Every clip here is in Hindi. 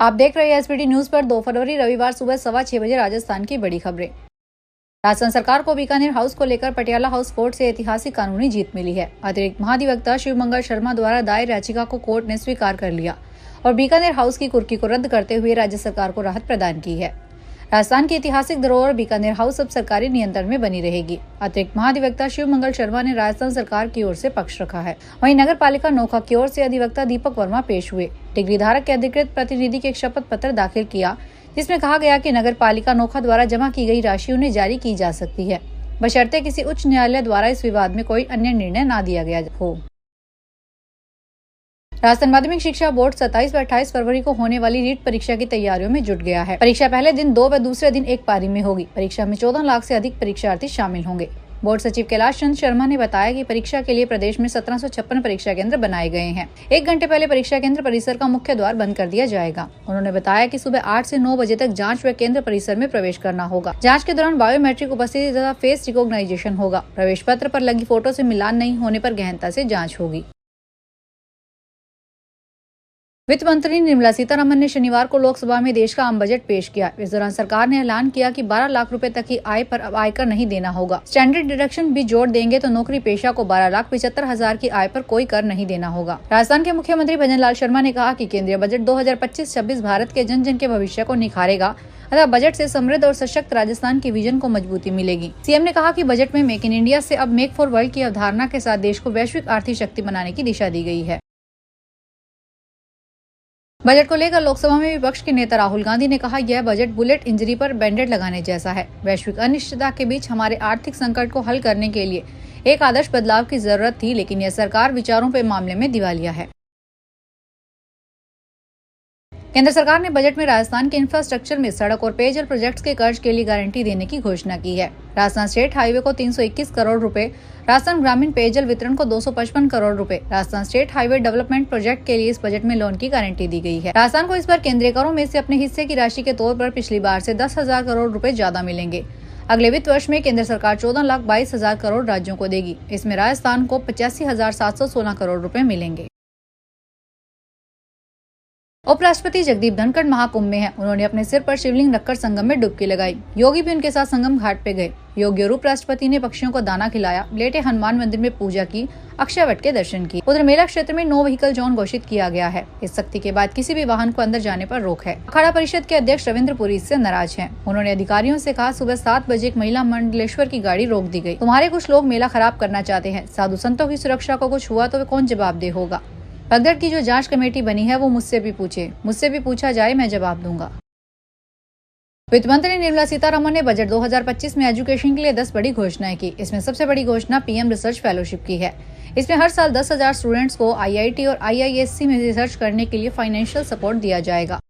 आप देख रहे हैं एसबीटी न्यूज पर 2 फरवरी रविवार सुबह 6:15 बजे राजस्थान की बड़ी खबरें। राजस्थान सरकार को बीकानेर हाउस को लेकर पटियाला हाउस कोर्ट से ऐतिहासिक कानूनी जीत मिली है। अतिरिक्त महाधिवक्ता शिवमंगल शर्मा द्वारा दायर याचिका को कोर्ट ने स्वीकार कर लिया और बीकानेर हाउस की कुर्की को रद्द करते हुए राज्य सरकार को राहत प्रदान की है। राजस्थान की ऐतिहासिक धरोहर बीकानेर हाउस अब सरकारी नियंत्रण में बनी रहेगी। अतिरिक्त महाधिवक्ता शिवमंगल शर्मा ने राजस्थान सरकार की ओर से पक्ष रखा है। वहीं नगर पालिका नोखा की ओर से अधिवक्ता दीपक वर्मा पेश हुए। डिग्री धारक के अधिकृत प्रतिनिधि के एक शपथ पत्र दाखिल किया, जिसमें कहा गया कि नगर पालिका नोखा द्वारा जमा की गई राशि उन्हें जारी की जा सकती है, बशर्ते किसी उच्च न्यायालय द्वारा इस विवाद में कोई अन्य निर्णय न दिया गया हो। राजस्थान माध्यमिक शिक्षा बोर्ड 27 व 28 फरवरी को होने वाली रीट परीक्षा की तैयारियों में जुट गया है। परीक्षा पहले दिन 2 व दूसरे दिन एक पारी में होगी। परीक्षा में 14 लाख से अधिक परीक्षार्थी शामिल होंगे। बोर्ड सचिव कैलाश चंद शर्मा ने बताया कि परीक्षा के लिए प्रदेश में 1756 परीक्षा केंद्र बनाए गए हैं। 1 घंटे पहले परीक्षा केंद्र परिसर का मुख्य द्वार बंद कर दिया जाएगा। उन्होंने बताया कि सुबह 8 से 9 बजे तक जांच व केंद्र परिसर में प्रवेश करना होगा। जांच के दौरान बायोमेट्रिक उपस्थिति तथा फेस रिकॉग्नाइजेशन होगा। प्रवेश पत्र पर लगी फोटो से मिलान नहीं होने पर गहनता से जाँच होगी। वित्त मंत्री निर्मला सीतारमण ने शनिवार को लोकसभा में देश का आम बजट पेश किया। इस दौरान सरकार ने ऐलान किया कि 12 लाख रुपए तक की आय पर अब आयकर नहीं देना होगा। स्टैंडर्ड डिडक्शन भी जोड़ देंगे तो नौकरी पेशा को 12,75,000 की आय पर कोई कर नहीं देना होगा। राजस्थान के मुख्यमंत्री भजन लाल शर्मा ने कहा कि केंद्रीय बजट 2025-26 भारत के जन जन के भविष्य को निखारेगा अतः बजट से समृद्ध और सशक्त राजस्थान के विजन को मजबूती मिलेगी। सीएम ने कहा कि बजट में मेक इन इंडिया से अब मेक फॉर वर्ल्ड की अवधारणा के साथ देश को वैश्विक आर्थिक शक्ति बनाने की दिशा दी गई है। बजट को लेकर लोकसभा में विपक्ष के नेता राहुल गांधी ने कहा, यह बजट बुलेट इंजरी पर बैंडेड लगाने जैसा है। वैश्विक अनिश्चितता के बीच हमारे आर्थिक संकट को हल करने के लिए एक आदर्श बदलाव की जरूरत थी, लेकिन यह सरकार विचारों पे मामले में दिवालिया है। केंद्र सरकार ने बजट में राजस्थान के इंफ्रास्ट्रक्चर में सड़क और पेयजल प्रोजेक्ट्स के कर्ज के लिए गारंटी देने की घोषणा की है। राजस्थान स्टेट हाईवे को 321 करोड़ रुपए, राजस्थान ग्रामीण पेयजल वितरण को 255 करोड़ रुपए, Rajasthan state highway development project के लिए इस बजट में लोन की गारंटी दी गई है। राजस्थान को इस बार केंद्रीय करों में से अपने हिस्से की राशि के तौर पर पिछली बार से 10,000 करोड़ रुपए ज्यादा मिलेंगे। अगले वित्त वर्ष में केंद्र सरकार 14,22,000 करोड़ राज्यों को देगी। इसमें राजस्थान को 85,716 करोड़ रुपए मिलेंगे। उपराष्ट्रपति जगदीप धनखड़ महाकुंभ में हैं। उन्होंने अपने सिर पर शिवलिंग रखकर संगम में डुबकी लगाई। योगी भी उनके साथ संगम घाट पे गए। योगी और उपराष्ट्रपति ने पक्षियों को दाना खिलाया, लेटे हनुमान मंदिर में पूजा की, अक्षय वट के दर्शन किए। उधर मेला क्षेत्र में नो व्हीकल जोन घोषित किया गया है। इस सख्ती के बाद किसी भी वाहन को अंदर जाने पर रोक है। अखाड़ा परिषद के अध्यक्ष रविंद्र पुरी इससे नाराज हैं। उन्होंने अधिकारियों से कहा, सुबह 7 बजे एक महिला मंडलेश्वर की गाड़ी रोक दी गई। तुम्हारे कुछ लोग मेला खराब करना चाहते हैं। साधु संतों की सुरक्षा को कुछ हुआ तो कौन जवाबदेह होगा? भगदड़ की जो जांच कमेटी बनी है वो मुझसे भी पूछा जाए, मैं जवाब दूंगा। वित्त मंत्री निर्मला सीतारमण ने बजट 2025 में एजुकेशन के लिए 10 बड़ी घोषणाएं की। इसमें सबसे बड़ी घोषणा पीएम रिसर्च फेलोशिप की है। इसमें हर साल 10,000 स्टूडेंट्स को आईआईटी और आईआईएससी में रिसर्च करने के लिए फाइनेंशियल सपोर्ट दिया जाएगा।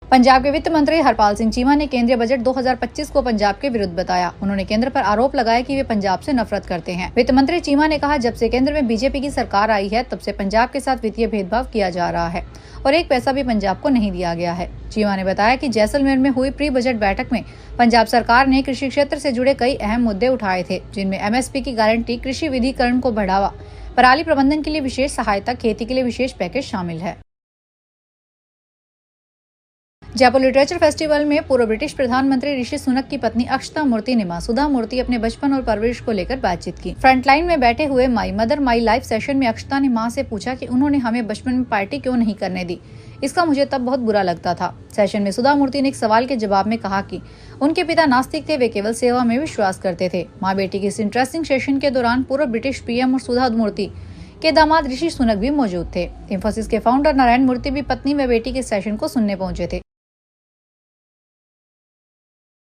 पंजाब के वित्त मंत्री हरपाल सिंह चीमा ने केंद्रीय बजट 2025 को पंजाब के विरुद्ध बताया। उन्होंने केंद्र पर आरोप लगाया कि वे पंजाब से नफरत करते हैं। वित्त मंत्री चीमा ने कहा, जब से केंद्र में बीजेपी की सरकार आई है तब से पंजाब के साथ वित्तीय भेदभाव किया जा रहा है और एक पैसा भी पंजाब को नहीं दिया गया है। चीमा ने बताया कि जैसलमेर में हुई प्री बजट बैठक में पंजाब सरकार ने कृषि क्षेत्र से जुड़े कई अहम मुद्दे उठाए थे, जिनमें एमएसपी की गारंटी, कृषि विधिकरण को बढ़ावा, पराली प्रबंधन के लिए विशेष सहायता, खेती के लिए विशेष पैकेज शामिल है। जयपुर लिटरेचर फेस्टिवल में पूर्व ब्रिटिश प्रधानमंत्री ऋषि सुनक की पत्नी अक्षता मूर्ति ने मां सुधा मूर्ति अपने बचपन और परवरिश को लेकर बातचीत की। फ्रंटलाइन में बैठे हुए my mother my life session में अक्षता ने मां से पूछा कि उन्होंने हमें बचपन में पार्टी क्यों नहीं करने दी। इसका मुझे तब बहुत बुरा लगता था। सेशन में सुधा मूर्ति ने एक सवाल के जवाब में कहा कि उनके पिता नास्तिक थे, वे केवल सेवा में विश्वास करते थे। माँ बेटी के इस इंटरेस्टिंग सेशन के दौरान पूर्व ब्रिटिश पीएम और सुधा मूर्ति के दामाद ऋषि सुनक भी मौजूद थे। इंफोसिस के फाउंडर नारायण मूर्ति भी पत्नी व बेटी के सेशन को सुनने पहुंचे थे।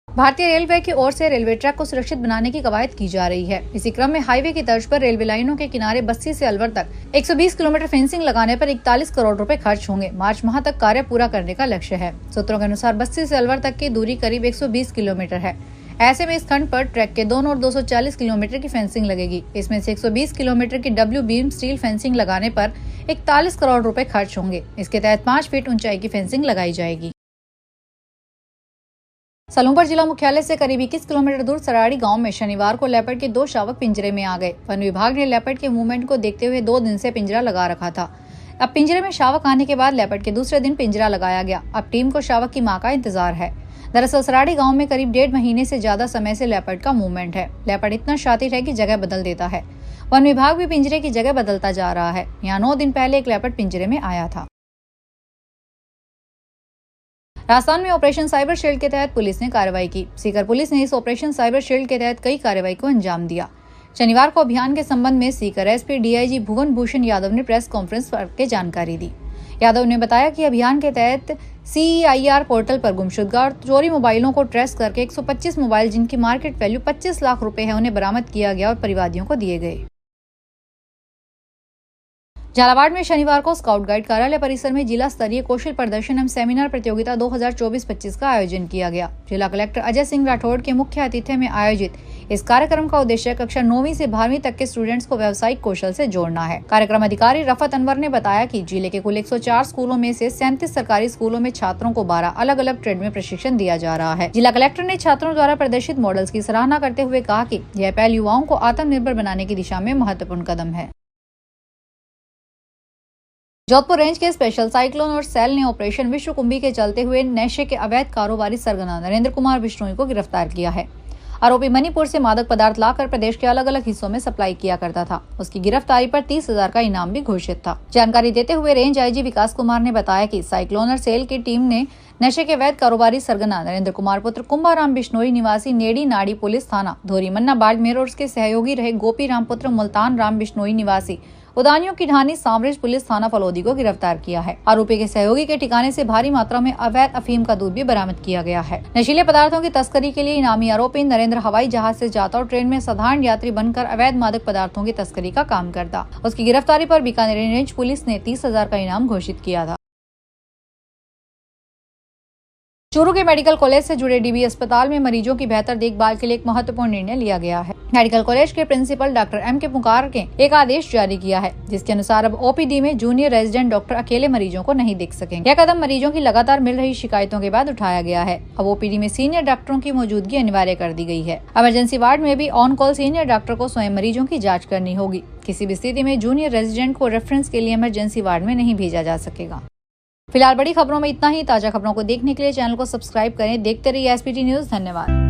भारतीय रेलवे की ओर से रेलवे ट्रैक को सुरक्षित बनाने की कवायद की जा रही है। इसी क्रम में हाईवे की तर्ज पर रेलवे लाइनों के किनारे बस्सी से अलवर तक 120 किलोमीटर फेंसिंग लगाने पर 41 करोड़ रुपए खर्च होंगे। मार्च माह तक कार्य पूरा करने का लक्ष्य है। सूत्रों के अनुसार बस्सी से अलवर तक की दूरी करीब 120 किलोमीटर है। ऐसे में इस खंड पर ट्रैक के दोनों ओर 240 किलोमीटर की फेंसिंग लगेगी। इसमें से 120 किलोमीटर की डब्ल्यू बीम स्टील फेंसिंग लगाने पर 41 करोड़ रुपए खर्च होंगे। इसके तहत 5 फीट ऊंचाई की फेंसिंग लगाई जाएगी। सलूंपर जिला मुख्यालय से करीब 21 किलोमीटर दूर सराड़ी गांव में शनिवार को लेपर्ड के 2 शावक पिंजरे में आ गए। वन विभाग ने लेपर्ड के मूवमेंट को देखते हुए 2 दिन से पिंजरा लगा रखा था। अब पिंजरे में शावक आने के बाद लेपर्ड के दूसरे दिन पिंजरा लगाया गया। अब टीम को शावक की मां का इंतजार है। दरअसल सराड़ी गांव में करीब 1.5 महीने से ज्यादा समय से लेपर्ड का मूवमेंट है। लेपर्ड इतना शातिर है कि जगह बदल देता है। वन विभाग भी पिंजरे की जगह बदलता जा रहा है। यहाँ 9 दिन पहले एक लेपर्ड पिंजरे में आया था। राजस्थान में ऑपरेशन साइबर शील्ड के तहत पुलिस ने कार्रवाई की। सीकर पुलिस ने इस ऑपरेशन साइबर शील्ड के तहत कई कार्रवाई को अंजाम दिया। शनिवार को अभियान के संबंध में सीकर एसपी डीआईजी भुवन भूषण यादव ने प्रेस कॉन्फ्रेंस करके जानकारी दी। यादव ने बताया कि अभियान के तहत CEIR पोर्टल पर गुमशुदगा और चोरी मोबाइलों को ट्रेस करके 125 मोबाइल जिनकी मार्केट वैल्यू 25 लाख रुपए है उन्हें बरामद किया गया और परिवादियों को दिए गए। झालावाड़ में शनिवार को स्काउट गाइड कार्यालय परिसर में जिला स्तरीय कौशल प्रदर्शन एवं सेमिनार प्रतियोगिता 2024-25 का आयोजन किया गया। जिला कलेक्टर अजय सिंह राठौड़ के मुख्य आतिथ्य में आयोजित इस कार्यक्रम का उद्देश्य कक्षा 9वीं से 12वीं तक के स्टूडेंट्स को व्यावसायिक कौशल से जोड़ना है। कार्यक्रम अधिकारी रफत अनवर ने बताया कि जिले के कुल 104 स्कूलों में से 37 सरकारी स्कूलों में छात्रों को 12 अलग अलग ट्रेड में प्रशिक्षण दिया जा रहा है। जिला कलेक्टर ने छात्रों द्वारा प्रदर्शित मॉडल्स की सराहना करते हुए कहा कि यह पहल युवाओं को आत्मनिर्भर बनाने की दिशा में महत्वपूर्ण कदम है। जोधपुर रेंज के स्पेशल साइक्लोन और सेल ने ऑपरेशन विश्व कुंभी के चलते हुए नशे के अवैध कारोबारी सरगना नरेंद्र कुमार बिश्नोई को गिरफ्तार किया है। आरोपी मणिपुर से मादक पदार्थ लाकर प्रदेश के अलग अलग हिस्सों में सप्लाई किया करता था। उसकी गिरफ्तारी पर 30,000 का इनाम भी घोषित था। जानकारी देते हुए रेंज आईजी विकास कुमार ने बताया कि साइक्लोनर सेल की टीम ने नशे के अवैध कारोबारी सरगना नरेंद्र कुमार पुत्र कुंभाराम बिश्नोई निवासी नेड़ी नाड़ी पुलिस थाना धोरीमन्ना बाड़मेर और उसके सहयोगी रहे गोपी राम पुत्र मुल्तान राम बिश्नोई निवासी उदानियों की ढानी सामरिज पुलिस थाना फलोदी को गिरफ्तार किया है। आरोपी के सहयोगी के ठिकाने से भारी मात्रा में अवैध अफीम का दूध भी बरामद किया गया है। नशीले पदार्थों की तस्करी के लिए इनामी आरोपी नरेंद्र हवाई जहाज से जाता और ट्रेन में साधारण यात्री बनकर अवैध मादक पदार्थों की तस्करी का काम करता। उसकी गिरफ्तारी पर बीकानेर रेंज पुलिस ने 30,000 का इनाम घोषित किया था। चूरू के मेडिकल कॉलेज से जुड़े डीबी अस्पताल में मरीजों की बेहतर देखभाल के लिए एक महत्वपूर्ण निर्णय लिया गया है। मेडिकल कॉलेज के प्रिंसिपल डॉक्टर M.K. पुकार के एक आदेश जारी किया है, जिसके अनुसार अब ओपीडी में जूनियर रेजिडेंट डॉक्टर अकेले मरीजों को नहीं देख सकेंगे। यह कदम मरीजों की लगातार मिल रही शिकायतों के बाद उठाया गया है। अब ओपीडी में सीनियर डॉक्टरों की मौजूदगी अनिवार्य कर दी गई है। इमरजेंसी वार्ड में भी ऑन कॉल सीनियर डॉक्टर को स्वयं मरीजों की जाँच करनी होगी। किसी भी स्थिति में जूनियर रेजिडेंट को रेफरेंस के लिए इमरजेंसी वार्ड में नहीं भेजा जा सकेगा। फिलहाल बड़ी खबरों में इतना ही। ताजा खबरों को देखने के लिए चैनल को सब्सक्राइब करें। देखते रहिए SPT न्यूज। धन्यवाद।